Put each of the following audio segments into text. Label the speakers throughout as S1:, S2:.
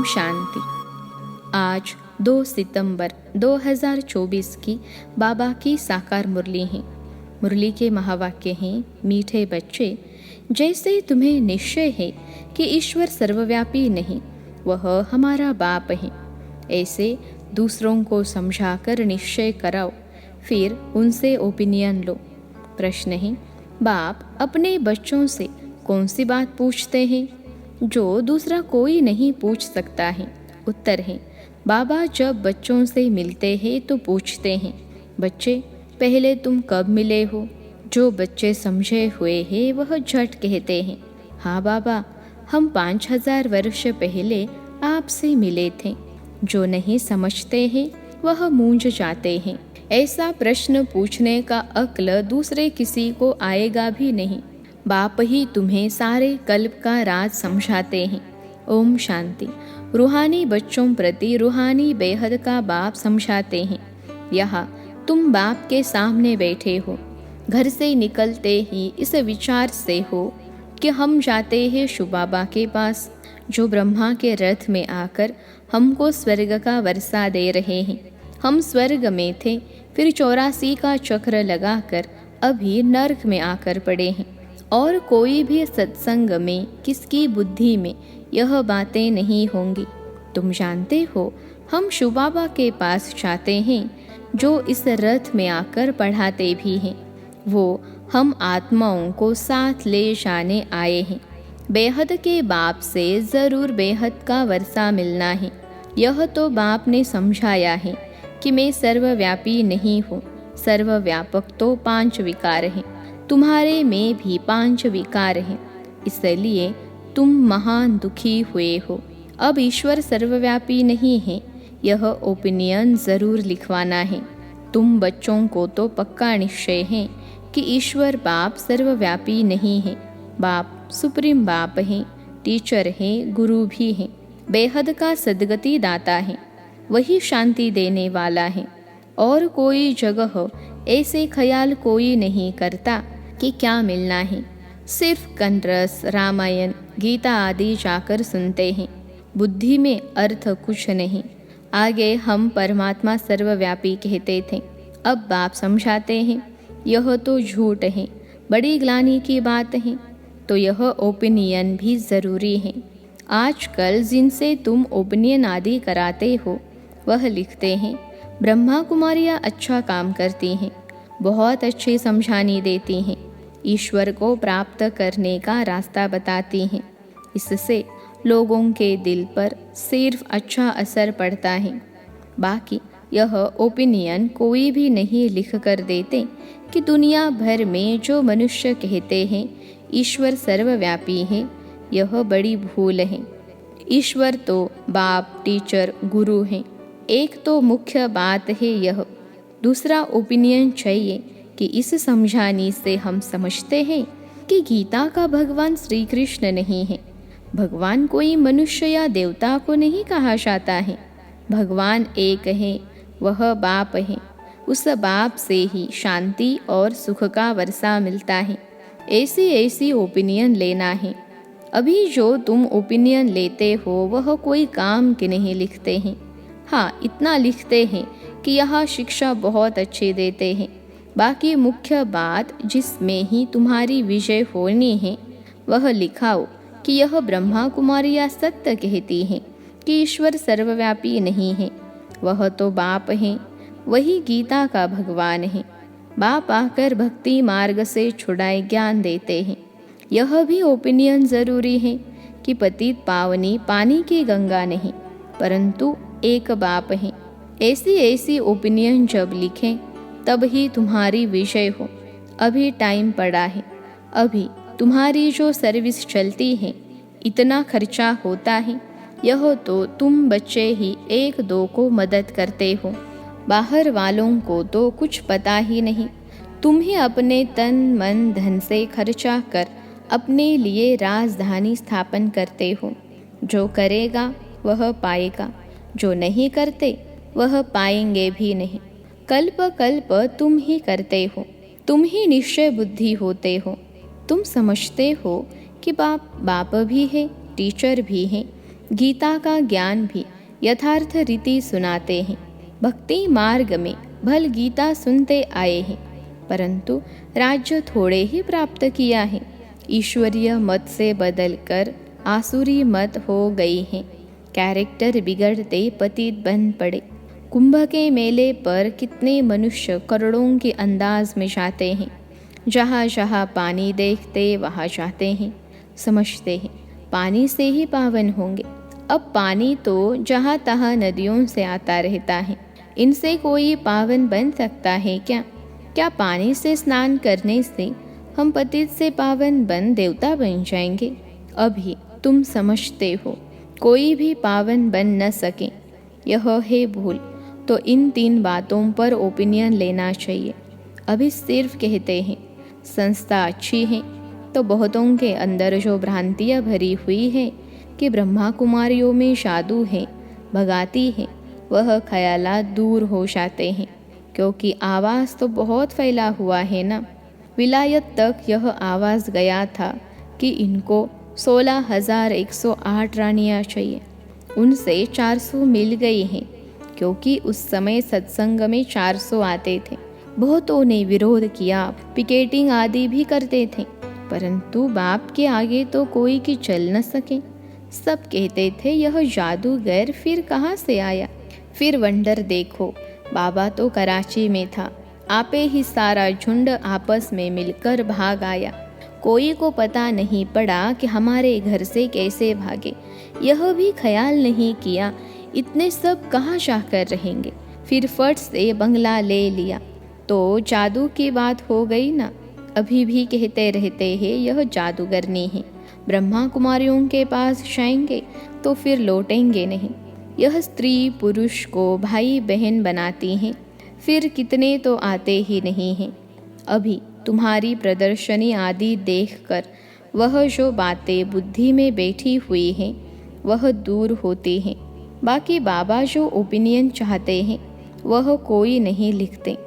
S1: ओम शांति। आज 2 सितंबर 2024 की बाबा की साकार मुरली है। मुरली के महावाक्य हैं, मीठे बच्चे, जैसे तुम्हें निश्चय है कि ईश्वर सर्वव्यापी नहीं, वह हमारा बाप है, ऐसे दूसरों को समझाकर निश्चय कराओ, फिर उनसे ओपिनियन लो। प्रश्न है, बाप अपने बच्चों से कौन सी बात पूछते हैं जो दूसरा कोई नहीं पूछ सकता है? उत्तर है, बाबा जब बच्चों से मिलते हैं तो पूछते हैं, बच्चे पहले तुम कब मिले हो? जो बच्चे समझे हुए हैं वह झट कहते हैं, हाँ बाबा, हम 5000 वर्ष पहले आपसे मिले थे। जो नहीं समझते हैं वह मूंझ जाते हैं। ऐसा प्रश्न पूछने का अक्ल दूसरे किसी को आएगा भी नहीं। बाप ही तुम्हें सारे कल्प का राज समझाते हैं। ओम शांति। रूहानी बच्चों प्रति रूहानी बेहद का बाप समझाते हैं। यहाँ तुम बाप के सामने बैठे हो, घर से निकलते ही इस विचार से हो कि हम जाते हैं शिव बाबा के पास, जो ब्रह्मा के रथ में आकर हमको स्वर्ग का वर्षा दे रहे हैं। हम स्वर्ग में थे, फिर 84 का चक्र लगाकर अभी नर्क में आकर पड़े हैं। और कोई भी सत्संग में किसकी बुद्धि में यह बातें नहीं होंगी। तुम जानते हो, हम शिव बाबा के पास जाते हैं, जो इस रथ में आकर पढ़ाते भी हैं। वो हम आत्माओं को साथ ले जाने आए हैं। बेहद के बाप से ज़रूर बेहद का वर्षा मिलना है। यह तो बाप ने समझाया है कि मैं सर्वव्यापी नहीं हूँ। सर्वव्यापक तो 5 विकार हैं, तुम्हारे में भी 5 विकार हैं, इसलिए तुम महान दुखी हुए हो। अब ईश्वर सर्वव्यापी नहीं है, यह ओपिनियन ज़रूर लिखवाना है। तुम बच्चों को तो पक्का निश्चय है कि ईश्वर बाप सर्वव्यापी नहीं है। बाप सुप्रीम बाप हैं, टीचर हैं, गुरु भी हैं, बेहद का सद्गति दाता है, वही शांति देने वाला है। और कोई जगह ऐसे ख्याल कोई नहीं करता कि क्या मिलना है। सिर्फ कन्रस, रामायण, गीता आदि जाकर सुनते हैं। बुद्धि में अर्थ कुछ नहीं। आगे हम परमात्मा सर्वव्यापी कहते थे, अब बाप समझाते हैं यह तो झूठ है, बड़ी ग्लानि की बात है। तो यह ओपिनियन भी ज़रूरी है। आजकल जिनसे तुम ओपिनियन आदि कराते हो वह लिखते हैं, ब्रह्मा कुमारियाँ अच्छा काम करती हैं, बहुत अच्छी समझानी देती हैं, ईश्वर को प्राप्त करने का रास्ता बताती हैं। इससे लोगों के दिल पर सिर्फ अच्छा असर पड़ता है। बाकी यह ओपिनियन कोई भी नहीं लिख कर देते कि दुनिया भर में जो मनुष्य कहते हैं ईश्वर सर्वव्यापी है, यह बड़ी भूल है। ईश्वर तो बाप, टीचर, गुरु हैं। एक तो मुख्य बात है यह। दूसरा ओपिनियन चाहिए कि इस समझाने से हम समझते हैं कि गीता का भगवान श्री कृष्ण नहीं है। भगवान कोई मनुष्य या देवता को नहीं कहा जाता है। भगवान एक है, वह बाप है। उस बाप से ही शांति और सुख का वर्षा मिलता है। ऐसी ओपिनियन लेना है। अभी जो तुम ओपिनियन लेते हो वह कोई काम के नहीं लिखते हैं। हाँ, इतना लिखते हैं कि यह शिक्षा बहुत अच्छी देते हैं। बाकी मुख्य बात जिसमें ही तुम्हारी विजय होनी है वह लिखाओ कि यह ब्रह्मा कुमारियाँ सत्य कहती हैं कि ईश्वर सर्वव्यापी नहीं है। वह तो बाप हैं, वही गीता का भगवान है। बाप आकर भक्ति मार्ग से छुड़ाए ज्ञान देते हैं। यह भी ओपिनियन ज़रूरी है कि पतित पावनी पानी की गंगा नहीं, परंतु एक बाप है। ऐसी ओपिनियन जब लिखें तब ही तुम्हारी विजय हो। अभी टाइम पड़ा है। अभी तुम्हारी जो सर्विस चलती है, इतना खर्चा होता है, यह तो तुम बच्चे ही 1-2 को मदद करते हो। बाहर वालों को तो कुछ पता ही नहीं। तुम ही अपने तन मन धन से खर्चा कर अपने लिए राजधानी स्थापन करते हो। जो करेगा वह पाएगा, जो नहीं करते वह पाएंगे भी नहीं। कल्प कल्प तुम ही करते हो, तुम ही निश्चय बुद्धि होते हो। तुम समझते हो कि बाप भी है, टीचर भी है, गीता का ज्ञान भी यथार्थ रीति सुनाते हैं। भक्ति मार्ग में भल गीता सुनते आए हैं, परंतु राज्य थोड़े ही प्राप्त किया है। ईश्वरीय मत से बदलकर आसुरी मत हो गई है। कैरेक्टर बिगड़ते पतित बन पड़े। कुंभ के मेले पर कितने मनुष्य करोड़ों के अंदाज में जाते हैं। जहाँ जहाँ पानी देखते वहाँ जाते हैं, समझते हैं पानी से ही पावन होंगे। अब पानी तो जहाँ तहाँ नदियों से आता रहता है, इनसे कोई पावन बन सकता है क्या? क्या पानी से स्नान करने से हम पतित से पावन बन देवता बन जाएंगे? अभी तुम समझते हो कोई भी पावन बन न सके, यह है भूल। तो इन 3 बातों पर ओपिनियन लेना चाहिए। अभी सिर्फ कहते हैं संस्था अच्छी है, तो बहुतों के अंदर जो भ्रांतियाँ भरी हुई है कि ब्रह्मा कुमारियों में जादू है, भगाती है, वह ख्यालात दूर हो जाते हैं, क्योंकि आवाज़ तो बहुत फैला हुआ है ना। विलायत तक यह आवाज़ गया था कि इनको 16,108 रानियाँ चाहिए। उनसे 400 मिल गई हैं, क्योंकि उस समय सत्संग में 400 आते थे। बहुतों ने विरोध किया, पिकेटिंग आदि भी करते थे, परंतु बाप के आगे तो कोई की चल न सके। सब कहते थे यह जादूगर फिर कहाँ से आया। फिर वंडर देखो, बाबा तो कराची में था, आपे ही सारा झुंड आपस में मिलकर भाग आया। कोई को पता नहीं पड़ा कि हमारे घर से कैसे भागे। यह भी ख्याल नहीं किया इतने सब कहाँ जाकर रहेंगे। फिर फट से बंगला ले लिया, तो जादू की बात हो गई ना। अभी भी कहते रहते हैं यह जादूगरनी है। ब्रह्मा कुमारियों के पास जाएंगे तो फिर लौटेंगे नहीं। यह स्त्री पुरुष को भाई बहन बनाती हैं, फिर कितने तो आते ही नहीं हैं। अभी तुम्हारी प्रदर्शनी आदि देखकर वह जो बातें बुद्धि में बैठी हुई हैं वह दूर होती हैं। बाकी बाबा जो ओपिनियन चाहते हैं वह कोई नहीं लिखते।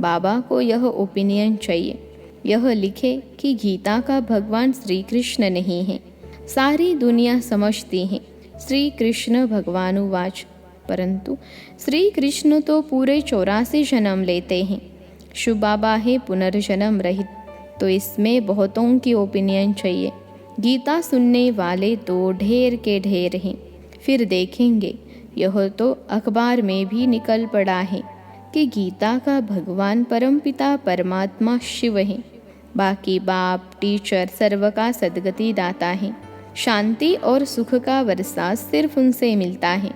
S1: बाबा को यह ओपिनियन चाहिए, यह लिखे कि गीता का भगवान श्री कृष्ण नहीं है। सारी दुनिया समझती है श्री कृष्ण भगवानुवाच, परंतु श्री कृष्ण तो पूरे 84 जन्म लेते हैं। शिव बाबा है पुनर्जन्म रहित, तो इसमें बहुतों की ओपिनियन चाहिए। गीता सुनने वाले तो ढेर के ढेर हैं। फिर देखेंगे यह तो अखबार में भी निकल पड़ा है कि गीता का भगवान परमपिता परमात्मा शिव है। बाकी बाप टीचर सर्व का सद्गति दाता है। शांति और सुख का वर्षा सिर्फ उनसे मिलता है।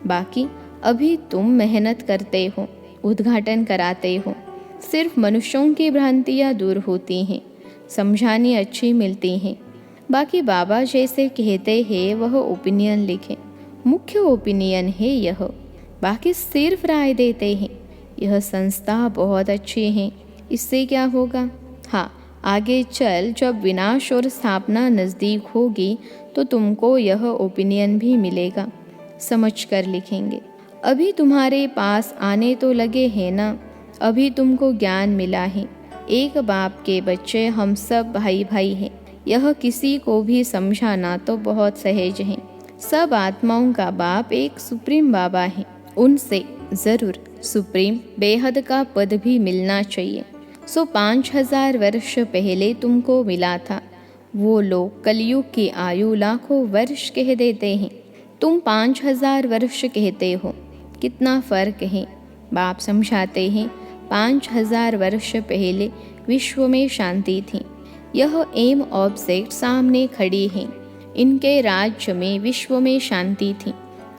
S1: बाकी अभी तुम मेहनत करते हो, उद्घाटन कराते हो, सिर्फ मनुष्यों की भ्रांतियाँ दूर होती हैं, समझानी अच्छी मिलती हैं। बाकी बाबा जैसे कहते हैं वह ओपिनियन लिखें, मुख्य ओपिनियन है यह। बाकी सिर्फ राय देते हैं यह संस्था बहुत अच्छी है, इससे क्या होगा। हाँ, आगे चल जब विनाश और स्थापना नज़दीक होगी तो तुमको यह ओपिनियन भी मिलेगा, समझ कर लिखेंगे। अभी तुम्हारे पास आने तो लगे हैं ना, अभी तुमको ज्ञान मिला है। एक बाप के बच्चे हम सब भाई भाई हैं, यह किसी को भी समझाना तो बहुत सहज है। सब आत्माओं का बाप एक सुप्रीम बाबा है, उनसे ज़रूर सुप्रीम बेहद का पद भी मिलना चाहिए। 5000 वर्ष पहले तुमको मिला था। वो लोग कलयुग की आयु लाखों वर्ष कह देते हैं, तुम 5000 वर्ष कहते हो, कितना फ़र्क है। बाप समझाते हैं 5000 वर्ष पहले विश्व में शांति थी। यह एम ऑब्जेक्ट सामने खड़ी है, इनके राज्य में विश्व में शांति थी।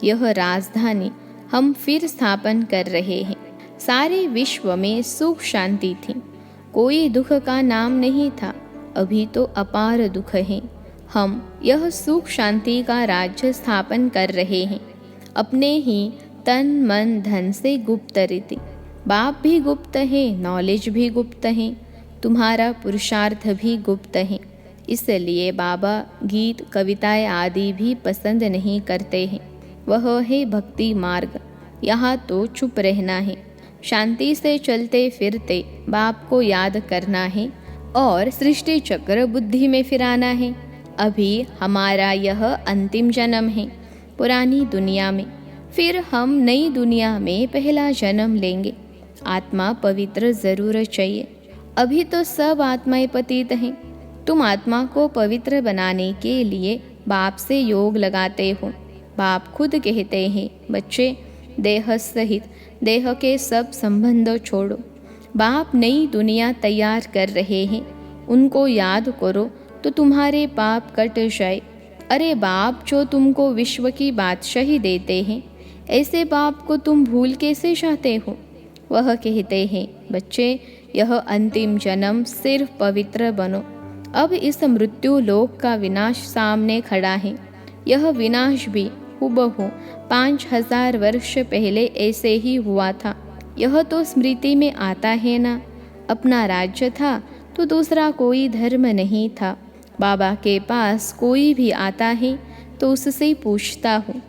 S1: यह राजधानी हम फिर स्थापन कर रहे हैं। सारे विश्व में सुख शांति थी, कोई दुख का नाम नहीं था। अभी तो अपार दुख है। हम यह सुख शांति का राज्य स्थापन कर रहे हैं, अपने ही तन मन धन से गुप्त रीति। बाप भी गुप्त है, नॉलेज भी गुप्त है, तुम्हारा पुरुषार्थ भी गुप्त है। इसलिए बाबा गीत कविताएं आदि भी पसंद नहीं करते हैं। वह है भक्ति मार्ग, यहाँ तो चुप रहना है, शांति से चलते फिरते बाप को याद करना है और सृष्टि चक्र बुद्धि में फिराना है। अभी हमारा यह अंतिम जन्म है, पुरानी दुनिया में, फिर हम नई दुनिया में पहला जन्म लेंगे। आत्मा पवित्र ज़रूर चाहिए। अभी तो सब आत्माएं पतित हैं। तुम आत्मा को पवित्र बनाने के लिए बाप से योग लगाते हो। बाप खुद कहते हैं, बच्चे देह सहित देह के सब संबंध छोड़ो। बाप नई दुनिया तैयार कर रहे हैं, उनको याद करो तो तुम्हारे पाप कट जाए। अरे बाप जो तुमको विश्व की बादशाही देते हैं, ऐसे बाप को तुम भूल कैसे जाते हो। वह कहते हैं, बच्चे यह अंतिम जन्म सिर्फ पवित्र बनो। अब इस मृत्यु लोक का विनाश सामने खड़ा है। यह विनाश भी हुबहू 5000 वर्ष पहले ऐसे ही हुआ था। यह तो स्मृति में आता है ना। अपना राज्य था तो दूसरा कोई धर्म नहीं था। बाबा के पास कोई भी आता है तो उससे पूछता हूँ,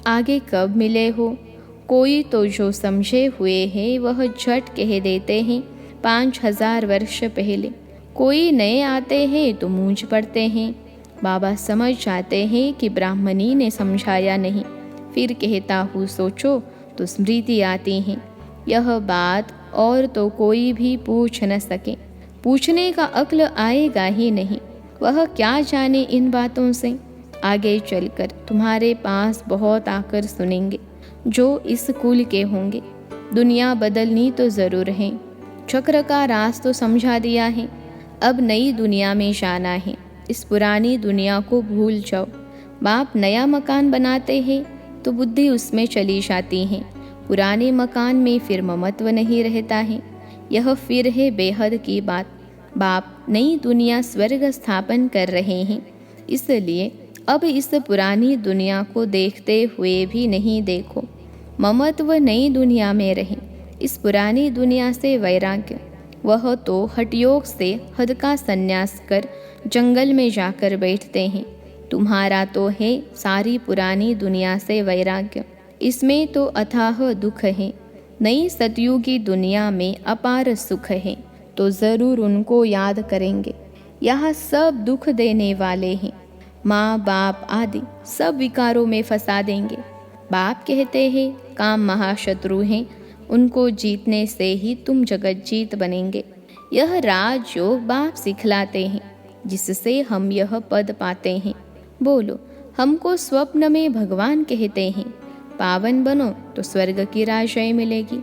S1: आगे कब मिले हो। कोई तो जो समझे हुए हैं वह झट कह देते हैं 5000 वर्ष पहले। कोई नए आते हैं तो मूंझ पड़ते हैं। बाबा समझ जाते हैं कि ब्राह्मणी ने समझाया नहीं। फिर कहता हूँ सोचो तो स्मृति आती है। यह बात और तो कोई भी पूछ न सके। पूछने का अक्ल आएगा ही नहीं। वह क्या जाने इन बातों से। आगे चलकर तुम्हारे पास बहुत आकर सुनेंगे जो इस कुल के होंगे। दुनिया बदलनी तो ज़रूर है। चक्र का राज तो समझा दिया है। अब नई दुनिया में जाना है। इस पुरानी दुनिया को भूल जाओ। बाप नया मकान बनाते हैं तो बुद्धि उसमें चली जाती है। पुराने मकान में फिर ममत्व नहीं रहता है। यह फिर है बेहद की बात। बाप नई दुनिया स्वर्ग स्थापन कर रहे हैं, इसलिए अब इस पुरानी दुनिया को देखते हुए भी नहीं देखो। ममत्व नई दुनिया में रहे। इस पुरानी दुनिया से वैराग्य। वह तो हठयोग से हद का संन्यास कर जंगल में जाकर बैठते हैं। तुम्हारा तो है सारी पुरानी दुनिया से वैराग्य। इसमें तो अथाह दुख है। नई सतयुगी दुनिया में अपार सुख है, तो ज़रूर उनको याद करेंगे। यहाँ सब दुख देने वाले हैं। माँ बाप आदि सब विकारों में फंसा देंगे। बाप कहते हैं काम महाशत्रु हैं, उनको जीतने से ही तुम जगत जीत बनेंगे। यह राजयोग बाप सिखलाते हैं, जिससे हम यह पद पाते हैं। बोलो, हमको स्वप्न में भगवान कहते हैं पावन बनो तो स्वर्ग की राजय मिलेगी।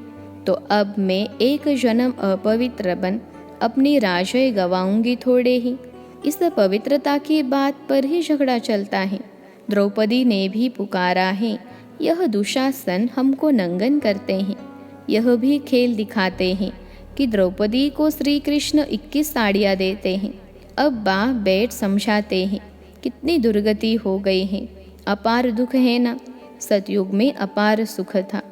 S1: तो अब मैं एक जन्म अपवित्र बन अपनी राजय गवाऊंगी थोड़े ही। इस पवित्रता की बात पर ही झगड़ा चलता है। द्रौपदी ने भी पुकारा है, यह दुशासन हमको नंगन करते हैं। यह भी खेल दिखाते हैं कि द्रौपदी को श्री कृष्ण 21 साड़ियाँ देते हैं। अब बाप बैठ समझाते हैं कितनी दुर्गति हो गई है। अपार दुख है ना। सतयुग में अपार सुख था।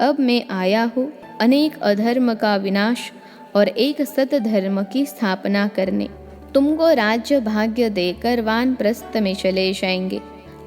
S1: अब मैं आया हूँ अनेक अधर्म का विनाश और एक सत धर्म की स्थापना करने। तुमको राज्य भाग्य देकर वानप्रस्थ में चले जाएंगे।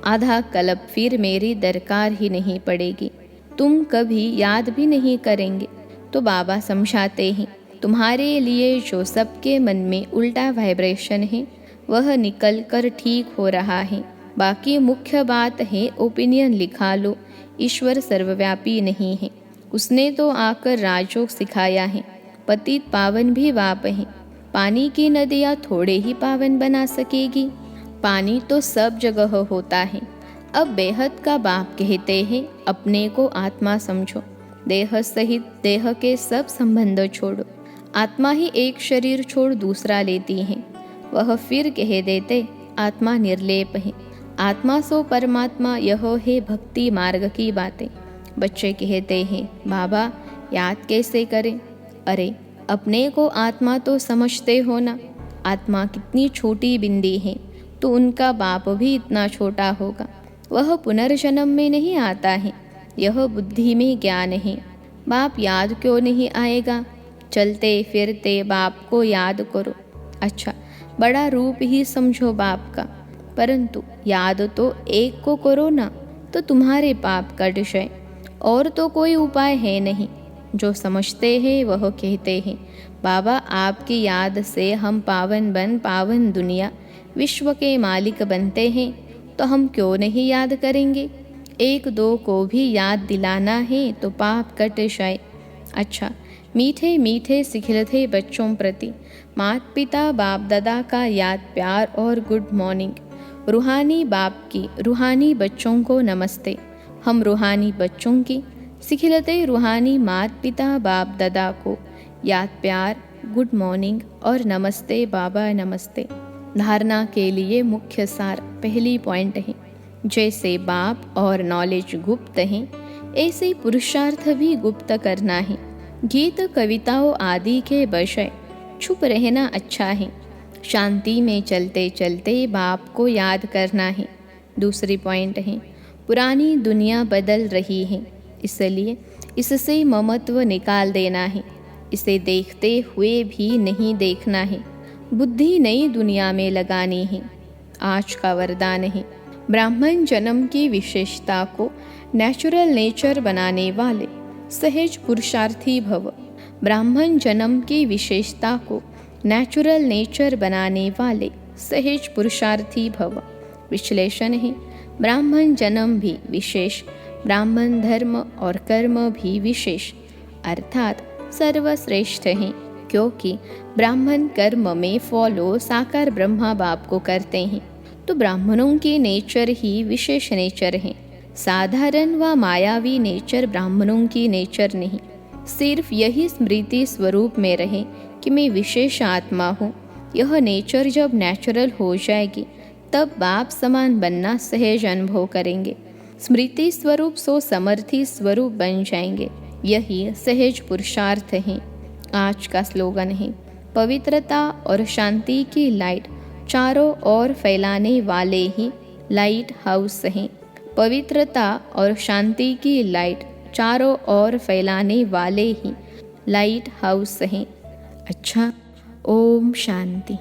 S1: आधा कल्प फिर मेरी दरकार ही नहीं पड़ेगी। तुम कभी याद भी नहीं करेंगे। तो बाबा समझाते हैं तुम्हारे लिए जो सबके मन में उल्टा वाइब्रेशन है वह निकल कर ठीक हो रहा है। बाकी मुख्य बात है ओपिनियन लिखा लो। ईश्वर सर्वव्यापी नहीं है। उसने तो आकर राजयोग सिखाया है। पतित पावन भी बाप है। पानी की नदियाँ थोड़े ही पावन बना सकेगी। पानी तो सब जगह होता है। अब बेहद का बाप कहते हैं अपने को आत्मा समझो। देह सहित देह के सब संबंध छोड़ो। आत्मा ही एक शरीर छोड़ दूसरा लेती है। वह फिर कह देते आत्मा निर्लेप है। आत्मा सो परमात्मा, यह है भक्ति मार्ग की बातें। बच्चे कहते हैं बाबा याद कैसे करें। अरे अपने को आत्मा तो समझते हो ना। आत्मा कितनी छोटी बिंदी है तो उनका बाप भी इतना छोटा होगा। वह पुनर्जन्म में नहीं आता है। यह बुद्धि में ज्ञान है। बाप याद क्यों नहीं आएगा। चलते फिरते बाप को याद करो। अच्छा, बड़ा रूप ही समझो बाप का, परंतु याद तो एक को करो ना, तो तुम्हारे पाप कट जाए। और तो कोई उपाय है नहीं। जो समझते हैं वह कहते हैं बाबा आपकी याद से हम पावन बन पावन दुनिया विश्व के मालिक बनते हैं, तो हम क्यों नहीं याद करेंगे। एक दो को भी याद दिलाना है तो पाप कट जाए। अच्छा, मीठे मीठे सिखिलते बच्चों प्रति माता पिता बाप दादा का याद प्यार और गुड मॉर्निंग। रूहानी बाप की रूहानी बच्चों को नमस्ते। हम रूहानी बच्चों की सिखिलते रूहानी माता पिता बाप दादा को याद प्यार, गुड मॉर्निंग और नमस्ते बाबा नमस्ते। धारणा के लिए मुख्य सार पहली पॉइंट है, जैसे बाप और नॉलेज गुप्त हैं ऐसे पुरुषार्थ भी गुप्त करना है। गीत कविताओं आदि के बजाय छुप रहना अच्छा है। शांति में चलते चलते बाप को याद करना है। दूसरी पॉइंट है, पुरानी दुनिया बदल रही है, इसलिए इससे ममत्व निकाल देना है। इसे देखते हुए भी नहीं देखना है, बुद्धि नई दुनिया में लगानी है। आज का वरदान है, ब्राह्मण जन्म की विशेषता को नेचुरल नेचर बनाने वाले सहज पुरुषार्थी भव। ब्राह्मण जन्म की विशेषता को नेचुरल नेचर बनाने वाले सहज पुरुषार्थी भव। विश्लेषण है, ब्राह्मण जन्म भी विशेष, ब्राह्मण धर्म और कर्म भी विशेष, अर्थात सर्वश्रेष्ठ हैं, क्योंकि ब्राह्मण कर्म में फॉलो साकार ब्रह्मा बाप को करते हैं। तो ब्राह्मणों की नेचर ही विशेष नेचर है। साधारण व मायावी नेचर ब्राह्मणों की नेचर नहीं। सिर्फ यही स्मृति स्वरूप में रहे कि मैं विशेष आत्मा हूँ। यह नेचर जब नेचुरल हो जाएगी तब बाप समान बनना सहज अनुभव करेंगे। स्मृति स्वरूप सो समर्थी स्वरूप बन जाएंगे। यही सहज पुरुषार्थ है। आज का स्लोगन है, पवित्रता और शांति की लाइट चारों ओर फैलाने वाले ही लाइट हाउस हैं। पवित्रता और शांति की लाइट चारों ओर फैलाने वाले ही लाइट हाउस हैं। अच्छा, ओम शांति।